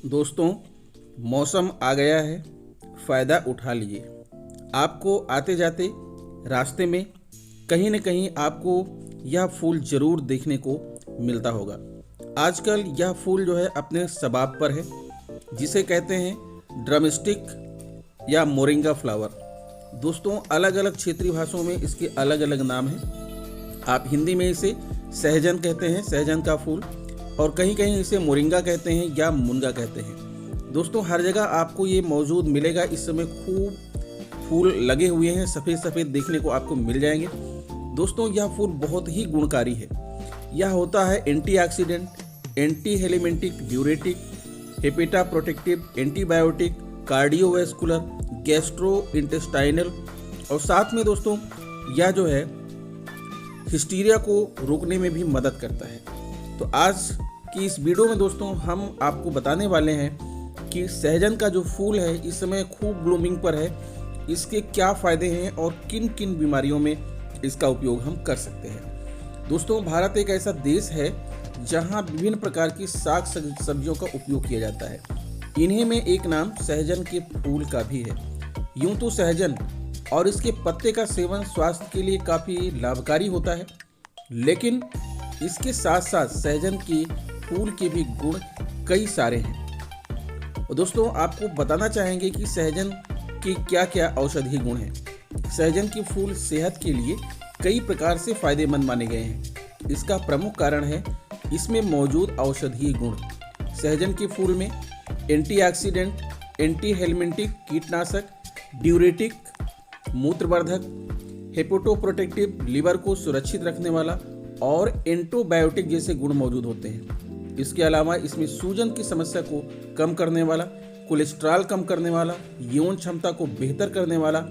दोस्तों, मौसम आ गया है, फ़ायदा उठा लीजिए। आपको आते जाते रास्ते में कहीं न कहीं आपको यह फूल ज़रूर देखने को मिलता होगा। आजकल यह फूल जो है अपने शबाब पर है, जिसे कहते हैं ड्रमस्टिक या मोरिंगा फ्लावर। दोस्तों, अलग अलग क्षेत्रीय भाषाओं में इसके अलग अलग नाम हैं। आप हिंदी में इसे सहजन कहते हैं, सहजन का फूल, और कहीं कहीं इसे मोरिंगा कहते हैं या मुनगा कहते हैं। दोस्तों, हर जगह आपको ये मौजूद मिलेगा। इस समय खूब फूल लगे हुए हैं, सफ़ेद सफ़ेद देखने को आपको मिल जाएंगे। दोस्तों, यह फूल बहुत ही गुणकारी है। यह होता है antioxidant, anti helminthic, diuretic, hepato protective, antibiotic, cardiovascular, gastro intestinal, और साथ में दोस्तों यह जो है हिस्टीरिया को रोकने में भी मदद करता है। तो आज की इस वीडियो में दोस्तों हम आपको बताने वाले हैं कि सहजन का जो फूल है इस समय खूब ब्लूमिंग पर है, इसके क्या फ़ायदे हैं और किन किन बीमारियों में इसका उपयोग हम कर सकते हैं। दोस्तों, भारत एक ऐसा देश है जहां विभिन्न प्रकार की साग सब्जियों का उपयोग किया जाता है। इन्हीं में एक नाम सहजन के फूल का भी है। यूं तो सहजन और इसके पत्ते का सेवन स्वास्थ्य के लिए काफ़ी लाभकारी होता है, लेकिन इसके साथ साथ सहजन के फूल के भी गुण कई सारे हैं। और दोस्तों, आपको बताना चाहेंगे कि सहजन के क्या क्या औषधीय गुण हैं। सहजन के फूल सेहत के लिए कई प्रकार से फायदेमंद माने गए हैं। इसका प्रमुख कारण है इसमें मौजूद औषधीय गुण। सहजन के फूल में एंटीऑक्सीडेंट, एंटी हेलमिंटिक, कीटनाशक, ड्यूरेटिक, मूत्रवर्धक, हेपेटोप्रोटेक्टिव, लिवर को सुरक्षित रखने वाला और एंटीबायोटिक जैसे गुण मौजूद होते हैं। इसके अलावा इसमें सूजन की समस्या को कम करने वाला, कोलेस्ट्रॉल कम करने वाला, यौन क्षमता को बेहतर करने वाला,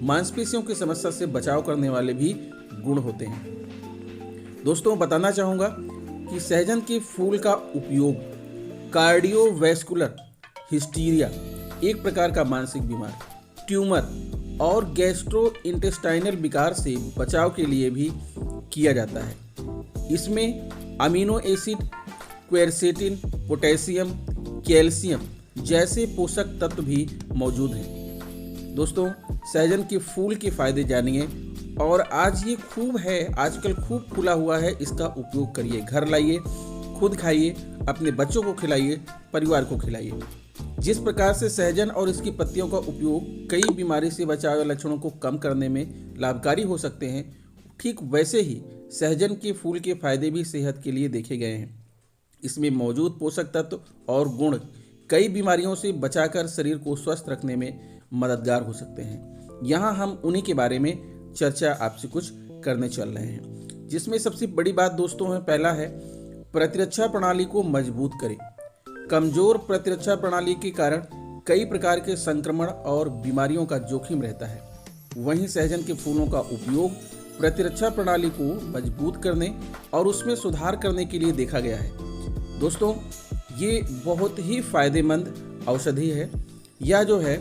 मांसपेशियों की समस्या से बचाव करने वाले भी गुण होते हैं। दोस्तों, बताना चाहूँगा कि सहजन के फूल का उपयोग कार्डियोवैस्कुलर, हिस्टीरिया, एक प्रकार का मानसिक बीमार, ट्यूमर और गैस्ट्रो इंटेस्टाइनल विकार से बचाव के लिए भी किया जाता है। इसमें amino acid, quercetin, potassium, calcium जैसे पोषक तत्व भी मौजूद हैं। दोस्तों, सहजन के फूल के फायदे जानिए। और आज ये खूब है, आजकल खूब फूला हुआ है, इसका उपयोग करिए, घर लाइए, खुद खाइए, अपने बच्चों को खिलाइए, परिवार को खिलाइए। जिस प्रकार से सहजन और इसकी पत्तियों का उपयोग कई बीमारी से बचाव लक्षणों को कम करने में लाभकारी हो सकते हैं, ठीक वैसे ही सहजन के फूल के फायदे भी सेहत के लिए देखे गए हैं। इसमें मौजूद पोषक तत्व और गुण कई बीमारियों से बचाकर शरीर को स्वस्थ रखने में मददगार हो सकते हैं। यहाँ हम उन्हीं के बारे में चर्चा आपसे कुछ करने चल रहे हैं, जिसमें सबसे बड़ी बात दोस्तों है, पहला है प्रतिरक्षा प्रणाली को मजबूत करें। कमजोर प्रतिरक्षा प्रणाली के कारण कई प्रकार के संक्रमण और बीमारियों का जोखिम रहता है। वहीं सहजन के फूलों का उपयोग प्रतिरक्षा प्रणाली को मजबूत करने और उसमें सुधार करने के लिए देखा गया है। दोस्तों, ये बहुत ही फायदेमंद औषधि है। यह जो है,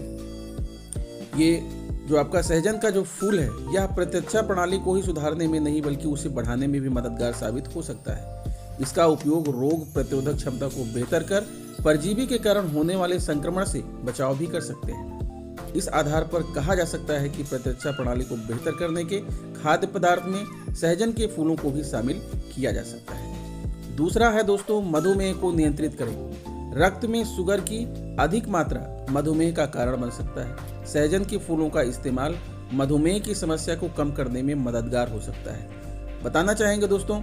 ये जो आपका सहजन का जो फूल है, यह प्रतिरक्षा प्रणाली को ही सुधारने में नहीं बल्कि उसे बढ़ाने में भी मददगार साबित हो सकता है। इसका उपयोग रोग प्रतिरोधक क्षमता को बेहतर कर परजीवी के कारण होने वाले संक्रमण से बचाव भी कर सकते हैं। इस आधार पर कहा जा सकता है कि प्रतिरक्षा प्रणाली को बेहतर करने के खाद्य पदार्थ में सहजन के फूलों को भी शामिल किया जा सकता है। दूसरा है दोस्तों, मधुमेह को नियंत्रित करें। रक्त में शुगर की अधिक मात्रा मधुमेह का कारण बन सकता है। सहजन के फूलों का इस्तेमाल मधुमेह की समस्या को कम करने में मददगार हो सकता है। बताना चाहेंगे दोस्तों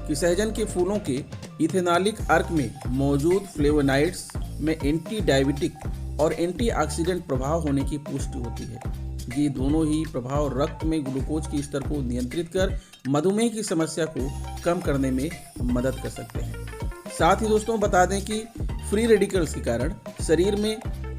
कि सहजन के फूलों के इथेनॉलिक अर्क में मौजूद फ्लेवोनाइड्स में एंटी डायबिटिक और एंटीऑक्सीडेंट प्रभाव होने की पुष्टि होती है। ये दोनों ही प्रभाव रक्त में ग्लूकोज के स्तर को नियंत्रित कर मधुमेह की समस्या को कम करने में मदद कर सकते हैं। साथ ही दोस्तों बता दें कि फ्री रेडिकल्स के कारण शरीर में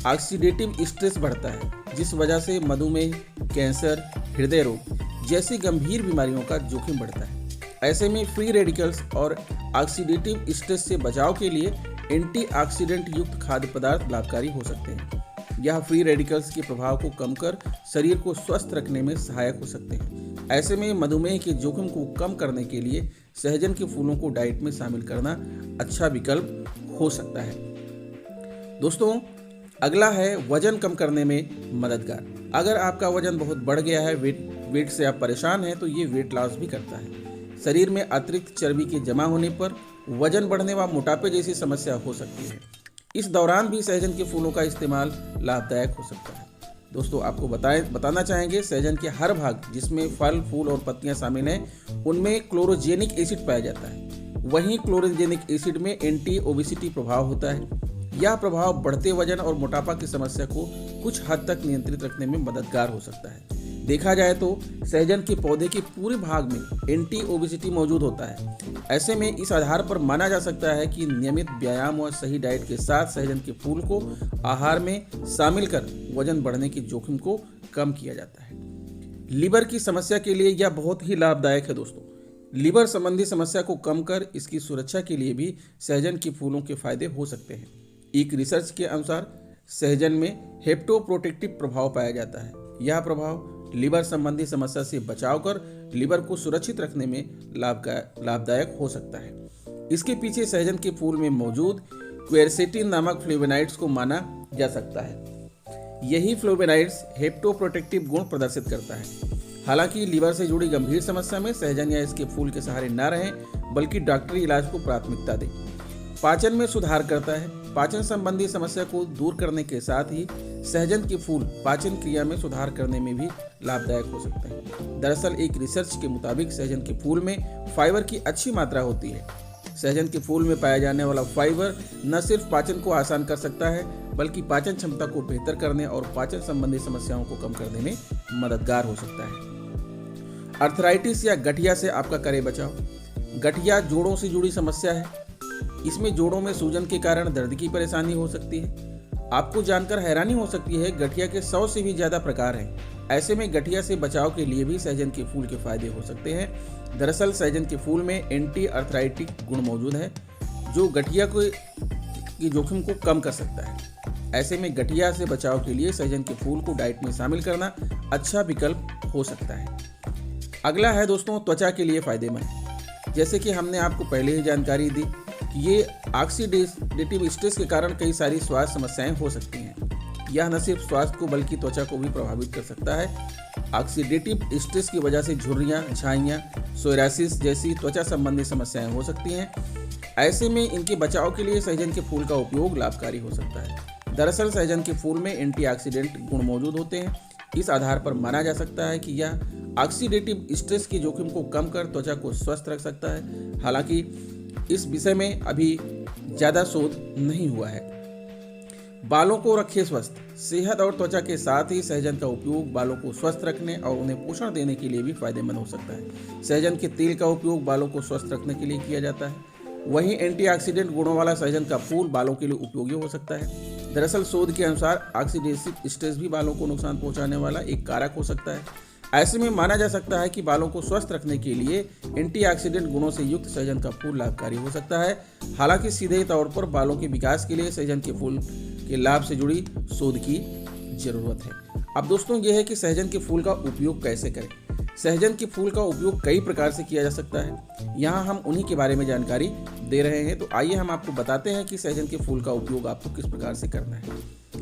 ऑक्सीडेटिव स्ट्रेस बढ़ता है, जिस वजह से मधुमेह, कैंसर, हृदय रोग जैसी गंभीर बीमारियों का जोखिम बढ़ता है। ऐसे में फ्री रेडिकल्स और ऑक्सीडेटिव स्ट्रेस से बचाव के लिए एंटीऑक्सीडेंट युक्त खाद्य पदार्थ लाभकारी हो सकते हैं। यह फ्री रेडिकल्स के प्रभाव को कम कर शरीर को स्वस्थ रखने में सहायक हो सकते हैं। ऐसे में मधुमेह के जोखिम को कम करने के लिए सहजन के फूलों को डाइट में शामिल करना अच्छा विकल्प हो सकता है। दोस्तों, अगला है वजन कम करने में मददगार। अगर आपका वजन बहुत बढ़ गया है, वेट से आप परेशान हैं, तो ये वेट लॉस भी करता है। शरीर में अतिरिक्त चर्बी के जमा होने पर वजन बढ़ने व मोटापे जैसी समस्या हो सकती है। इस दौरान भी सहजन के फूलों का इस्तेमाल लाभदायक हो सकता है। दोस्तों, आपको बताना चाहेंगे, सहजन के हर भाग जिसमें फल, फूल और पत्तियां शामिल हैं, उनमें क्लोरोजेनिक एसिड पाया जाता है। वहीं क्लोरोजेनिक एसिड में एंटी ओबेसिटी प्रभाव होता है। यह प्रभाव बढ़ते वजन और मोटापा की समस्या को कुछ हद तक नियंत्रित रखने में मददगार हो सकता है। देखा जाए तो सहजन के पौधे के पूरे भाग में एंटी ओबेसिटी मौजूद होता है। ऐसे में इस आधार पर माना जा सकता है कि नियमित व्यायाम और सही डाइट के साथ सहजन के फूल को आहार में शामिल कर वजन बढ़ने के जोखिम को कम किया जाता है। लीवर की समस्या के लिए यह बहुत ही लाभदायक है। दोस्तों, लीवर संबंधी समस्या को कम कर इसकी सुरक्षा के लिए भी सहजन के फूलों के फायदे हो सकते हैं। एक रिसर्च के अनुसार सहजन में हेप्टोप्रोटेक्टिव प्रभाव पाया जाता है। यह प्रभाव लीवर संबंधी समस्या से बचाव कर लीवर को सुरक्षित रखने में लाभदायक हो सकता है। इसके पीछे सहजन के फूल में मौजूद क्वेरसेटिन नामक फ्लेवोनाइड्स को माना जा सकता है। यही फ्लेवोनाइड्स हेप्टोप्रोटेक्टिव गुण प्रदर्शित करता है। हालांकि लीवर से जुड़ी गंभीर समस्या में सहजन या इसके फूल के सहारे न रहें, बल्कि डॉक्टरी इलाज को प्राथमिकता दें। पाचन में सुधार करता है। पाचन संबंधी समस्या को दूर करने के साथ ही सहजन के फूल पाचन क्रिया में सुधार करने में भी लाभदायक हो सकते हैं। दरअसल एक रिसर्च के मुताबिक सहजन के फूल में फाइबर की अच्छी मात्रा होती है। सहजन के फूल में पाया जाने वाला फाइबर न सिर्फ पाचन को आसान कर सकता है, बल्कि पाचन क्षमता को बेहतर करने और पाचन संबंधी समस्याओं को कम करने में मददगार हो सकता है। अर्थराइटिस या गठिया से आपका करे बचाव। गठिया जोड़ों से जुड़ी समस्या है। इसमें जोड़ों में सूजन के कारण दर्द की परेशानी हो सकती है। आपको जानकर हैरानी हो सकती है, गठिया के 100 से भी ज़्यादा प्रकार हैं। ऐसे में गठिया से बचाव के लिए भी सहजन के फूल के फायदे हो सकते हैं। दरअसल सहजन के फूल में एंटी अर्थराइटिक गुण मौजूद है, जो गठिया के जोखिम को कम कर सकता है। ऐसे में गठिया से बचाव के लिए सहजन के फूल को डाइट में शामिल करना अच्छा विकल्प हो सकता है। अगला है दोस्तों, त्वचा के लिए फायदेमंद। जैसे कि हमने आपको पहले ही जानकारी दी कि ये ऑक्सीडेटिव स्ट्रेस के कारण कई सारी स्वास्थ्य समस्याएं हो सकती हैं। यह न सिर्फ स्वास्थ्य को बल्कि त्वचा को भी प्रभावित कर सकता है। ऑक्सीडेटिव स्ट्रेस की वजह से झुर्रियाँ, झाइयाँ, सोरायसिस जैसी त्वचा संबंधी समस्याएं हो सकती हैं। ऐसे में इनके बचाव के लिए सहजन के फूल का उपयोग लाभकारी हो सकता है। दरअसल सहजन के फूल में एंटीऑक्सीडेंट गुण मौजूद होते हैं। इस आधार पर माना जा सकता है कि यह ऑक्सीडेटिव स्ट्रेस के जोखिम को कम कर त्वचा को स्वस्थ रख सकता है। हालांकि इस विषय में अभी ज़्यादा शोध नहीं हुआ है। बालों को रखें स्वस्थ। सेहत और त्वचा के साथ ही सहजन का उपयोग बालों को स्वस्थ रखने और उन्हें पोषण देने के लिए भी फायदेमंद हो सकता है। सहजन के तेल का उपयोग बालों को स्वस्थ रखने के लिए किया जाता है। वहीं एंटीऑक्सीडेंट गुणों वाला सहजन का फूल बालों के लिए उपयोगी हो सकता है। दरअसल शोध के अनुसार ऑक्सीडेटिव स्ट्रेस भी बालों को नुकसान पहुंचाने वाला एक कारक हो सकता है। ऐसे में माना जा सकता है कि बालों को स्वस्थ रखने के लिए एंटीऑक्सीडेंट गुणों से युक्त सहजन का फूल लाभकारी हो सकता है। हालांकि सीधे तौर पर बालों के विकास के लिए सहजन के फूल के लाभ से जुड़ी शोध की जरूरत है। अब दोस्तों, यह है कि सहजन के फूल का उपयोग कैसे करें। सहजन के फूल का उपयोग कई प्रकार से किया जा सकता है। यहाँ हम उन्हीं के बारे में जानकारी दे रहे हैं। तो आइए हम आपको बताते हैं कि सहजन के फूल का उपयोग आपको किस प्रकार से करना है।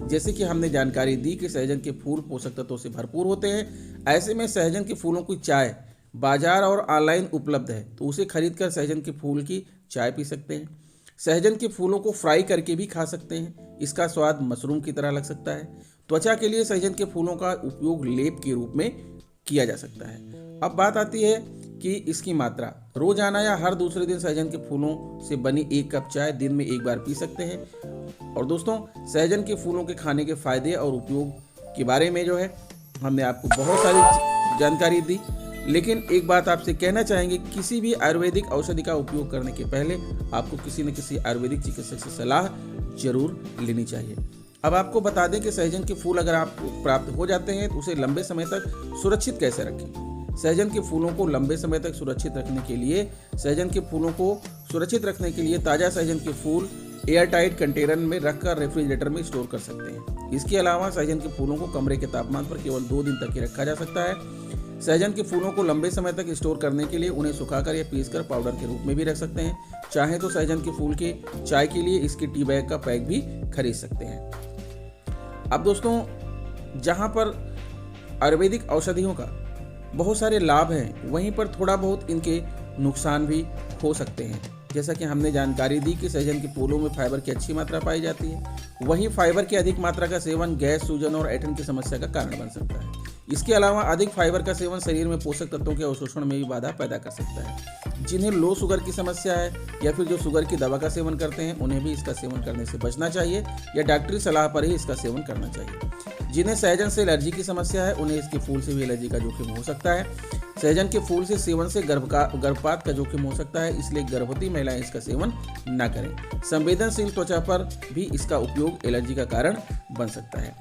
जैसे कि हमने जानकारी दी कि सहजन के फूल पोषक तत्वों से भरपूर होते हैं। ऐसे में सहजन के फूलों की चाय बाजार और ऑनलाइन उपलब्ध है, तो उसे खरीद कर सहजन के फूल की चाय पी सकते हैं। सहजन के फूलों को फ्राई करके भी खा सकते हैं। इसका स्वाद मशरूम की तरह लग सकता है। त्वचा के लिए सहजन के फूलों का उपयोग लेप के रूप में किया जा सकता है। अब बात आती है कि इसकी मात्रा। रोजाना या हर दूसरे दिन सहजन के फूलों से बनी 1 कप चाय दिन में 1 बार पी सकते हैं। और दोस्तों, सहजन के फूलों के खाने के फायदे और उपयोग के बारे में जो है हमने आपको बहुत सारी जानकारी दी। लेकिन एक बात आपसे कहना चाहेंगे, किसी भी आयुर्वेदिक औषधि का उपयोग करने के पहले आपको किसी न किसी आयुर्वेदिक चिकित्सक से सलाह जरूर लेनी चाहिए। अब आपको बता दें कि सहजन के फूल अगर आपको प्राप्त हो जाते हैं तो उसे लंबे समय तक सुरक्षित कैसे रखें। सहजन के फूलों को लंबे समय तक सुरक्षित रखने के लिए ताज़ा सहजन के फूल एयरटाइट कंटेनर में रखकर रेफ्रिजरेटर में स्टोर कर सकते हैं। इसके अलावा सहजन के फूलों को कमरे के तापमान पर केवल 2 दिन तक ही रखा जा सकता है। सहजन के फूलों को लंबे समय तक स्टोर करने के लिए उन्हें सुखाकर या पीसकर पाउडर के रूप में भी रख सकते हैं। चाहे तो सहजन के फूल के चाय के लिए इसके टी बैग का पैक भी खरीद सकते हैं। अब दोस्तों, जहाँ पर आयुर्वेदिक औषधियों का बहुत सारे लाभ हैं, वहीं पर थोड़ा बहुत इनके नुकसान भी हो सकते हैं। जैसा कि हमने जानकारी दी कि सहजन के फूलों में फाइबर की अच्छी मात्रा पाई जाती है, वहीं फाइबर की अधिक मात्रा का सेवन गैस, सूजन और ऐंठन की समस्या का कारण बन सकता है। इसके अलावा अधिक फाइबर का सेवन शरीर में पोषक तत्वों के अवशोषण में भी बाधा पैदा कर सकता है। जिन्हें लो शुगर की समस्या है या फिर जो शुगर की दवा का सेवन करते हैं, उन्हें भी इसका सेवन करने से बचना चाहिए या डॉक्टरी सलाह पर ही इसका सेवन करना चाहिए। जिन्हें सहजन से एलर्जी की समस्या है, उन्हें इसके फूल से भी एलर्जी का जोखिम हो सकता है। सहजन के फूल से सेवन से गर्भपात का जोखिम हो सकता है, इसलिए गर्भवती महिलाएं इसका सेवन न करें। संवेदनशील त्वचा पर भी इसका उपयोग एलर्जी का कारण बन सकता है।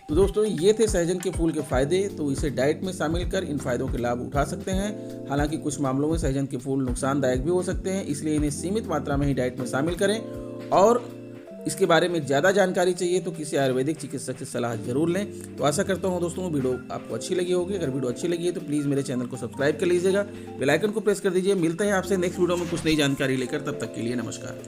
तो दोस्तों, ये थे सहजन के फूल के फायदे। तो इसे डाइट में शामिल कर इन फायदों के लाभ उठा सकते हैं। हालांकि कुछ मामलों में सहजन के फूल नुकसानदायक भी हो सकते हैं, इसलिए इन्हें सीमित मात्रा में ही डाइट में शामिल करें। और इसके बारे में ज़्यादा जानकारी चाहिए तो किसी आयुर्वेदिक चिकित्सक से सलाह जरूर लें। तो आशा करता हूँ दोस्तों वीडियो आपको अच्छी लगी होगी। अगर वीडियो अच्छी लगी है तो प्लीज़ मेरे चैनल को सब्सक्राइब कर लीजिएगा, बेल आइकन को प्रेस कर दीजिए। मिलते हैं आपसे नेक्स्ट वीडियो में कुछ नई जानकारी लेकर, तब तक के लिए नमस्कार।